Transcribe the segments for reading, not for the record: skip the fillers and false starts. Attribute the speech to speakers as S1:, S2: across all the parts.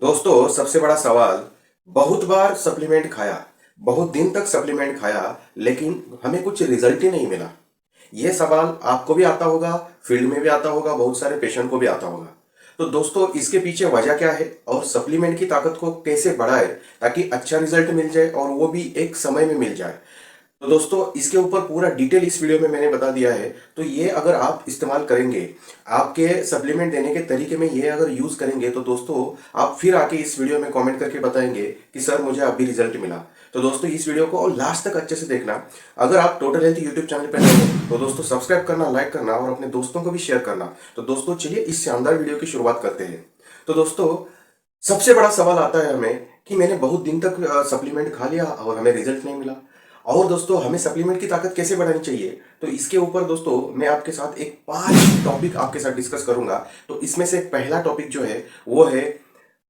S1: दोस्तों सबसे बड़ा सवाल, बहुत बार सप्लीमेंट खाया, बहुत दिन तक सप्लीमेंट खाया, लेकिन हमें कुछ रिजल्ट ही नहीं मिला। ये सवाल आपको भी आता होगा, फील्ड में भी आता होगा, बहुत सारे पेशेंट को भी आता होगा। तो दोस्तों इसके पीछे वजह क्या है और सप्लीमेंट की ताकत को कैसे बढ़ाए ताकि अच्छा रिजल्ट मिल जाए और वो भी एक समय में मिल जाए। तो दोस्तों इसके ऊपर पूरा डिटेल इस वीडियो में मैंने बता दिया है। तो ये अगर आप इस्तेमाल करेंगे, आपके सप्लीमेंट देने के तरीके में ये अगर यूज करेंगे तो दोस्तों आप फिर आके इस वीडियो में कमेंट करके बताएंगे कि सर मुझे अभी रिजल्ट मिला। तो दोस्तों इस वीडियो को लास्ट तक अच्छे से देखना। अगर आप टोटल हेल्थ यूट्यूब चैनल पर नए हैं तो दोस्तों सब्सक्राइब करना, लाइक करना और अपने दोस्तों को भी शेयर करना। तो दोस्तों चलिए इस शानदार वीडियो की शुरुआत करते हैं। तो दोस्तों सबसे बड़ा सवाल आता है हमें कि मैंने बहुत दिन तक सप्लीमेंट खा लिया और हमें रिजल्ट नहीं मिला। और दोस्तों हमें सप्लीमेंट की ताकत कैसे बढ़ानी चाहिए, तो इसके ऊपर दोस्तों मैं आपके साथ एक 5 टॉपिक आपके साथ डिस्कस करूंगा। तो इसमें से पहला टॉपिक जो है वो है,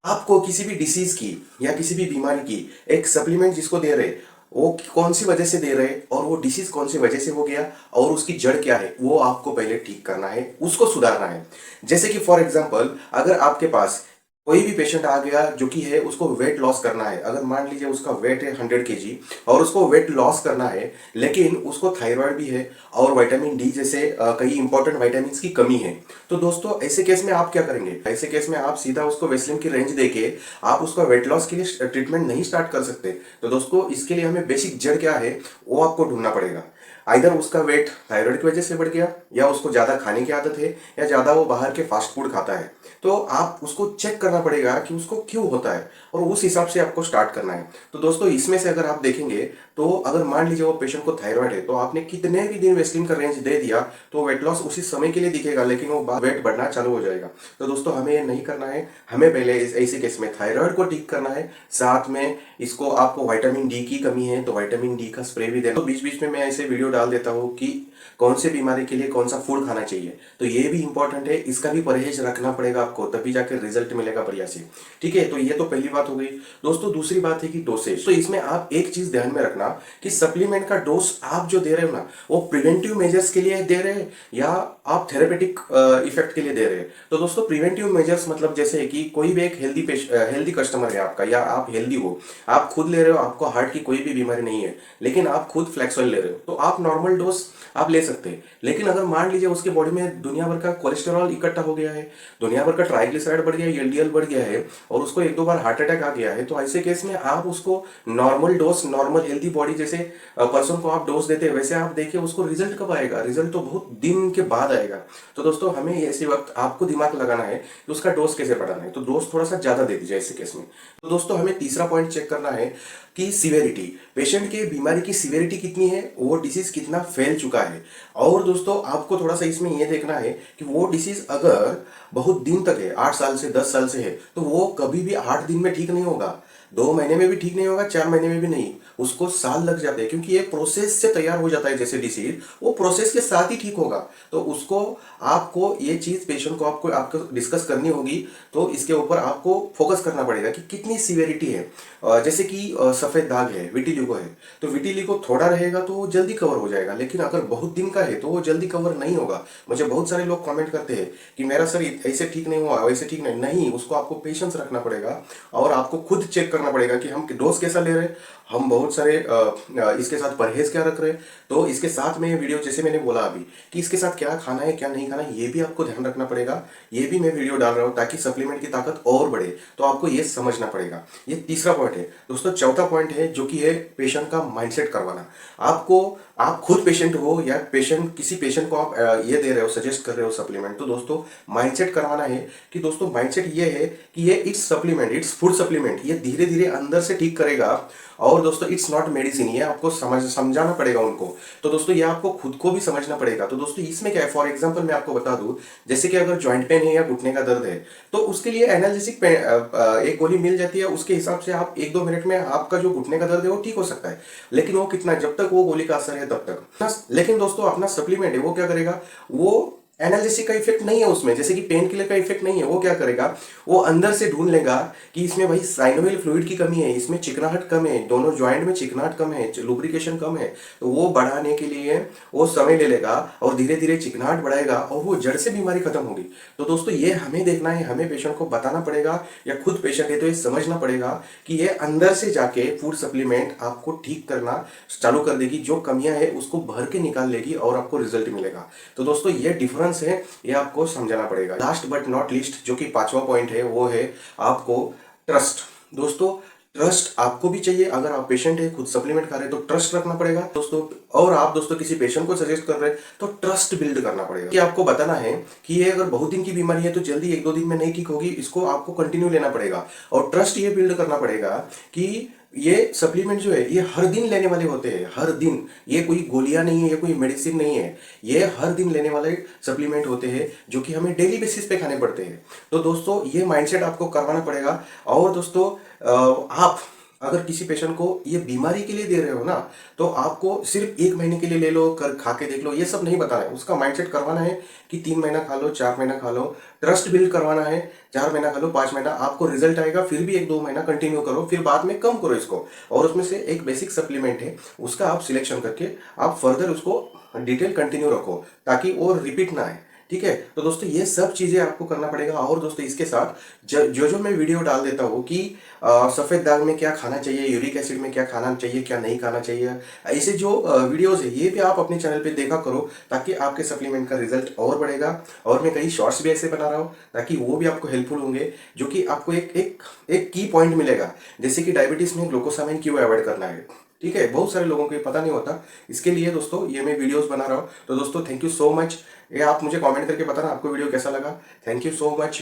S1: आपको किसी भी डिसीज की या किसी भी बीमारी की एक सप्लीमेंट जिसको दे रहे, वो कौन सी वजह से दे रहे और वो डिसीज कौन सी वजह से हो गया और उसकी जड़ क्या है, वो आपको पहले ठीक करना है, उसको सुधारना है। जैसे कि फॉर एग्जांपल अगर आपके पास कोई भी पेशेंट आ गया जो कि है उसको वेट लॉस करना है, अगर मान लीजिए उसका वेट है 100 kg और उसको वेट लॉस करना है, लेकिन उसको थायराइड भी है और विटामिन डी जैसे कई इंपॉर्टेंट विटामिन की कमी है। तो दोस्तों ऐसे केस में आप क्या करेंगे, ऐसे केस में आप सीधा उसको वेस्लिन की रेंज देके आप उसका वेट लॉस के लिए ट्रीटमेंट नहीं स्टार्ट कर सकते। तो दोस्तों इसके लिए हमें बेसिक जड़ क्या है वो आपको ढूंढना पड़ेगा। आइदर उसका वेट थायराइड की वजह से बढ़ गया, या उसको ज्यादा खाने की आदत है, या ज्यादा वो बाहर के फास्ट फूड खाता है। तो आप उसको चेक करना पड़ेगा कि उसको क्यों होता है और उस हिसाब से आपको स्टार्ट करना है। तो दोस्तों इसमें से अगर आप देखेंगे तो अगर मान लीजिए वो पेशेंट को थायराइड है तो आपने कितने भी दिन वेस्लिन का रेंज दे दिया तो वेट लॉस उसी समय के लिए दिखेगा, लेकिन वो वेट बढ़ना चालू हो जाएगा। तो दोस्तों हमें ये नहीं करना है, हमें पहले ऐसे केस में थायराइड को ठीक करना है। साथ में इसको आपको विटामिन डी की कमी है तो विटामिन डी का स्प्रे भी देना। तो बीच बीच में मैं ऐसे वीडियो डाल देता हूँ कि कौन से बीमारी के लिए कौन सा फूड खाना चाहिए, तो ये भी इंपॉर्टेंट है, इसका भी परहेज रखना पड़ेगा आपको, तभी जाकर रिजल्ट मिलेगा बढ़िया से। ठीक है, तो ये तो पहली बात हो गई। दोस्तों दूसरी बात है कि डोसेज। तो इसमें आप एक चीज ध्यान में रखना कि सप्लीमेंट का डोज आप जो दे रहे हो ना, वो प्रिवेंटिव मेजर्स के लिए दे रहे हैं या आप थेरेपेटिक इफेक्ट के लिए दे रहे हैं। तो दोस्तों प्रिवेंटिव मेजर्स मतलब जैसे कि कोई भी एक हेल्दी कस्टमर है आपका, या आप हेल्दी हो, आप खुद ले रहे हो, आपको हार्ट की कोई भी बीमारी नहीं है, लेकिन आप खुद फ्लैक्स ऑयल ले रहे हो, तो आप नॉर्मल डोज आप ले सकते हैं। लेकिन अगर मान लीजिए उसके बॉडी में दुनिया भर का कोलेस्टेरॉल इकट्ठा हो गया है, दुनिया भर का ट्राइग्लिसराइड बढ़ गया है, एलडीएल बढ़ गया है और उसको एक दो बार हार्ट अटैक आ गया है, तो ऐसे केस में आप उसको normal dose, normal healthy body जैसे पर्सन को आप डोज देते हैं वैसे आप देखिए उसको रिजल्ट कब आएगा, रिजल्ट तो बहुत दिन के बाद आएगा। तो दोस्तों हमें ऐसे वक्त आपको दिमाग लगाना है कि उसका डोज कैसे बढ़ाना है, तो डोज थोड़ा सा ज्यादा दे दीजिए ऐसे केस में। तो दोस्तों हमें तीसरा पॉइंट चेक करना है कि सिवेरिटी, पेशेंट के बीमारी की सिवेरिटी कितनी है, वो डिसीज कितना फैल चुका है। और दोस्तों आपको थोड़ा सा इसमें ये देखना है कि वो डिसीज अगर बहुत दिन तक है, 8 साल से 10 साल से है, तो वो कभी भी 8 दिन में ठीक नहीं होगा, 2 महीने में भी ठीक नहीं होगा, 4 महीने में भी नहीं, उसको साल लग जाते हैं, क्योंकि ये प्रोसेस से तैयार हो जाता है। जैसे डिसीज वो प्रोसेस के साथ ही ठीक होगा। तो उसको आपको ये चीज पेशेंट को आपको डिस्कस करनी होगी। तो इसके ऊपर आपको फोकस करना पड़ेगा कि कितनी सीवेरिटी है। जैसे कि सफेद दाग है, विटिलिगो है, तो विटिलिगो थोड़ा रहेगा तो वो जल्दी कवर हो जाएगा, लेकिन अगर बहुत दिन का है तो वो जल्दी कवर नहीं होगा। मुझे बहुत सारे लोग कमेंट करते हैं कि मेरा सर ऐसे ठीक नहीं हुआ, वैसे ठीक नहीं, उसको आपको पेशेंस रखना पड़ेगा और आपको खुद चेक करना पड़ेगा कि हम डोज कैसा ले रहे हैं, हम बहुत सारे इसके साथ परहेज क्या रख रहे हैं। तो इसके साथ में ये वीडियो जैसे मैंने बोला अभी कि इसके साथ क्या खाना है क्या नहीं खाना है, ये भी आपको ध्यान रखना पड़ेगा। ये भी मैं वीडियो डाल रहा हूँ ताकि सप्लीमेंट की ताकत और बढ़े, तो आपको ये समझना पड़ेगा। ये तीसरा पॉइंट है। दोस्तों चौथा पॉइंट है जो कि है पेशेंट का माइंडसेट करवाना। आपको, आप खुद पेशेंट हो या पेशेंट किसी पेशेंट को आप ये दे रहे हो, सजेस्ट कर रहे हो सप्लीमेंट, तो दोस्तों माइंडसेट करवाना है कि दोस्तों माइंडसेट ये है कि ये it's supplement, its food supplement, ये धीरे धीरे अंदर से ठीक करेगा। और दोस्तों इट्स नॉट मेडिसिन, ये आपको समझाना पड़ेगा उनको। तो दोस्तों ये आपको खुद को भी समझना पड़ेगा। तो दोस्तों इसमें क्या है, फॉर एग्जांपल मैं आपको बता दूं, जैसे कि अगर जॉइंट पेन है या घुटने का दर्द है तो उसके लिए एनाल्जेसिक एक गोली मिल जाती है, उसके हिसाब से आप 1-2 मिनट में आपका जो घुटने का दर्द है वो ठीक हो सकता है। लेकिन वो कितना, जब तक वो गोली का असर है तब तक। लेकिन दोस्तों अपना सप्लीमेंट है वो क्या करेगा, वो एनाल्जेसिक का इफेक्ट नहीं है उसमें, जैसे कि पेन किलर का इफेक्ट नहीं है। वो क्या करेगा, वो अंदर से ढूंढ लेगा कि इसमें भाई साइनोवियल फ्लूइड की कमी है, इसमें चिकनाहट कम है, दोनों ज्वाइंट में चिकनाहट कम है, लुब्रिकेशन कम है, तो वो बढ़ाने के लिए वो समय ले लेगा और धीरे धीरे चिकनाहट बढ़ाएगा और वो जड़ से बीमारी खत्म होगी। तो दोस्तों ये हमें देखना है, हमें पेशेंट को बताना पड़ेगा, या खुद पेशेंट है तो ये समझना पड़ेगा कि ये अंदर से जाके फूड सप्लीमेंट आपको ठीक करना चालू कर देगी, जो कमियां है उसको भर के निकाल लेगी और आपको रिजल्ट मिलेगा। तो दोस्तों ये डिफरेंस है, ये आपको समझाना पड़ेगा। लास्ट बट नॉट लीस्ट जो कि 5वां पॉइंट है वो है आपको ट्रस्ट। दोस्तों ट्रस्ट आपको भी चाहिए, अगर आप पेशेंट है खुद सप्लीमेंट खा रहे हैं तो ट्रस्ट रखना पड़ेगा दोस्तों। और आप दोस्तों किसी पेशेंट को सजेस्ट कर रहे हैं तो ट्रस्ट बिल्ड करना पड़ेगा कि आपको बताना है कि ये अगर बहुत दिन की बीमारी है तो जल्दी 1-2 दिन में नहीं ठीक होगी, इसको आपको कंटिन्यू लेना पड़ेगा। और ट्रस्ट ये बिल्ड करना पड़ेगा कि ये सप्लीमेंट जो है ये हर दिन लेने वाले होते हैं, हर दिन। ये कोई गोलियां नहीं है, ये कोई मेडिसिन नहीं है, ये हर दिन लेने वाले सप्लीमेंट होते हैं जो कि हमें डेली बेसिस पे खाने पड़ते हैं। तो दोस्तों ये माइंडसेट आपको करवाना पड़ेगा। और दोस्तों आप अगर किसी पेशेंट को ये बीमारी के लिए दे रहे हो ना, तो आपको सिर्फ 1 महीने के लिए ले लो, कर खा के देख लो, ये सब नहीं बताना है। उसका माइंडसेट करवाना है कि 3 महीना खा लो, 4 महीना खा लो, ट्रस्ट बिल्ड करवाना है। 4 महीना खा लो, 5 महीना आपको रिजल्ट आएगा, फिर भी 1-2 महीना कंटिन्यू करो, फिर बाद में कम करो इसको। और उसमें से एक बेसिक सप्लीमेंट है, उसका आप सिलेक्शन करके आप फर्दर उसको डिटेल कंटिन्यू रखो ताकि वो रिपीट ना आए। ठीक है, तो दोस्तों ये सब चीजें आपको करना पड़ेगा। और दोस्तों इसके साथ जो जो मैं वीडियो डाल देता हूँ कि सफेद दाग में क्या खाना चाहिए, यूरिक एसिड में क्या खाना चाहिए, क्या नहीं खाना चाहिए, ऐसे जो वीडियोस है ये भी आप अपने चैनल पे देखा करो, ताकि आपके सप्लीमेंट का रिजल्ट और बढ़ेगा। और मैं कई शॉर्ट्स भी ऐसे बना रहा हूँ ताकि वो भी आपको हेल्पफुल होंगे, जो कि आपको एक एक एक की पॉइंट मिलेगा, जैसे कि डायबिटीज में ग्लूकोसामाइन क्यों अवॉइड करना है। ठीक है, बहुत सारे लोगों को ये पता नहीं होता, इसके लिए दोस्तों ये मैं वीडियोस बना रहा हूँ। तो दोस्तों थैंक यू सो मच। ये आप मुझे कमेंट करके बताना आपको वीडियो कैसा लगा। Thank you so much.